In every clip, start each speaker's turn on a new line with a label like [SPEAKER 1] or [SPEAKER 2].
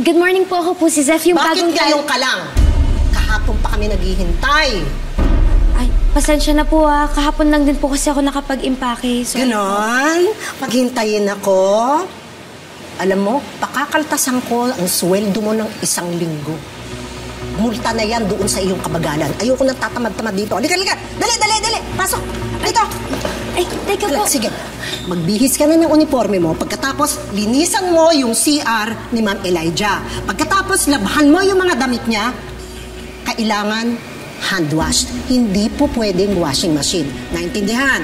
[SPEAKER 1] Good morning po, ako po si Zeph, yung bagong...
[SPEAKER 2] Bakit ngayon ka lang? Kahapon pa kami naghihintay.
[SPEAKER 1] Ay, pasensya na po kahapon lang din po kasi ako nakapag-impake.
[SPEAKER 2] Ganon? Paghintayin ako? Alam mo, pakakaltasan ko ang sweldo mo ng 1 linggo. Multa na yan doon sa iyong kabagalan. Ayoko nang tatamad-tamad dito. Halika, halika! Dali! Pasok! Dito!
[SPEAKER 1] Ay, teka po.
[SPEAKER 2] Sige, magbihis ka na ng uniforme mo. Pagkatapos, linisan mo yung CR ni Ma'am Elijah. Pagkatapos, labhan mo yung mga damit niya. Kailangan hand wash. Hindi po pwedeng washing machine. Naintindihan?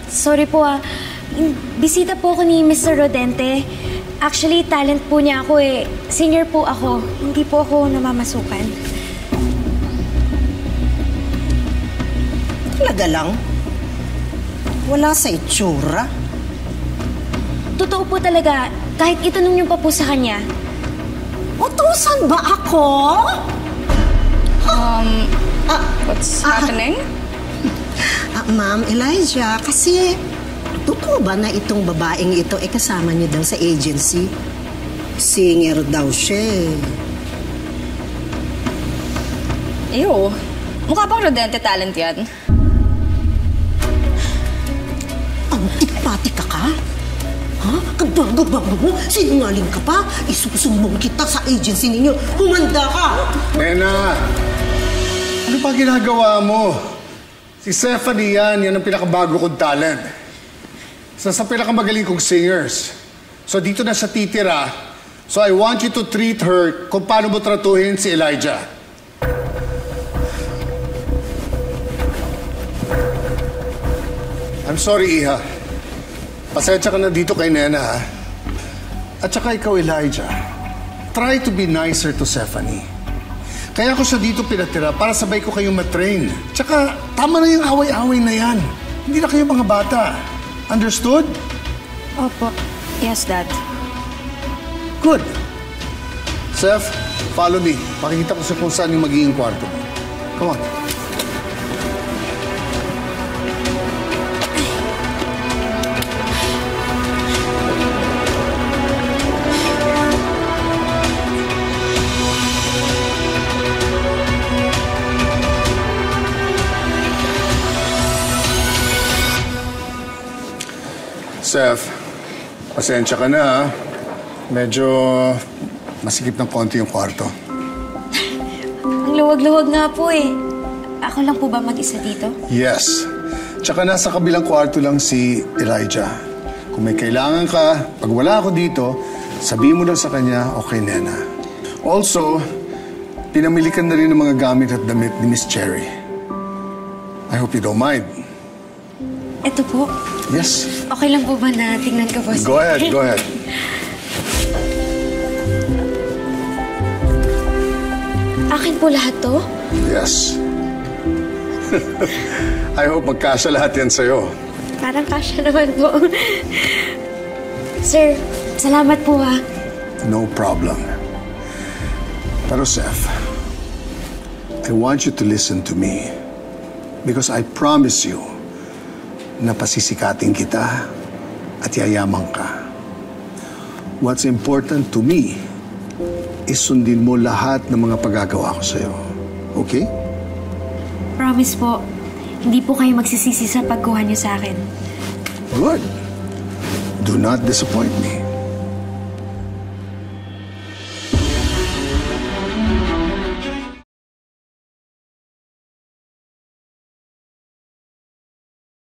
[SPEAKER 1] Sorry po bisita po ako ni Mr. Rodente. Actually, talent po niya ako Senior po ako. Hindi po ako namamasukan.
[SPEAKER 2] Talaga lang? Wala sa itsura?
[SPEAKER 1] Totoo po talaga. Kahit itanong niyo pa po sa kanya.
[SPEAKER 2] Utusan ba ako?
[SPEAKER 3] What's happening?
[SPEAKER 2] Ma'am Elijah, kasi totoo ba na itong babaeng ito kasama niyo daw sa agency? Singer daw siya.
[SPEAKER 3] Ew. Mukha bang Rodente talent yan?
[SPEAKER 2] Antipati ka? Ha? Kabago-bago mo? Sinungaling ka pa? Isusumbong kita sa agency ninyo. Humanda ka!
[SPEAKER 4] Nena! Ano pa ginagawa mo? Si Stephanie yan ang pinakabago kong talent. Isa sa pinakamagaling kong singers. So dito na siya titira. So I want you to treat her kung paano mo tratuhin si Elijah. I'm sorry, Iha. Pasensya ka na dito kay Nena, ha? At saka ikaw, Elijah, try to be nicer to Stephanie. Kaya ko siya dito pinatira para sabay ko kayong matrain. Tsaka, tama na yung away-away na yan. Hindi na kayo mga bata. Understood?
[SPEAKER 3] Opo. Yes, Dad.
[SPEAKER 4] Good. Seth, follow me. Pakikita ko sa kung saan yung magiging kwarto mo. Come on. Seth, pasensya ka na, ha? Medyo masikip ng konti yung kwarto.
[SPEAKER 1] Ang luwag-luwag nga po Ako lang po ba mag-isa dito?
[SPEAKER 4] Yes. Tsaka nasa kabilang kwarto lang si Elijah. Kung may kailangan ka, pag wala ako dito, sabihin mo lang sa kanya, okay, Nena. Also, pinamilikan na rin ng mga gamit at damit ni Miss Cherry. I hope you don't mind.
[SPEAKER 1] Ito po.
[SPEAKER 4] Yes.
[SPEAKER 1] Okay lang po ba na tingnan ko po?
[SPEAKER 4] Go ahead, go ahead.
[SPEAKER 1] Akin po lahat to?
[SPEAKER 4] Yes. I hope magkasya lahat yan sa'yo.
[SPEAKER 1] Parang kasya naman po. Sir, salamat po
[SPEAKER 4] No problem. Pero Seth, I want you to listen to me. Because I promise you, na pasisikatin kita at yayaman ka. What's important to me is sundin mo lahat ng mga paggagawa ko sa'yo. Okay?
[SPEAKER 1] Promise po, hindi po kayo magsisisi sa pagkuha niyo sa akin.
[SPEAKER 4] Good. Do not disappoint me.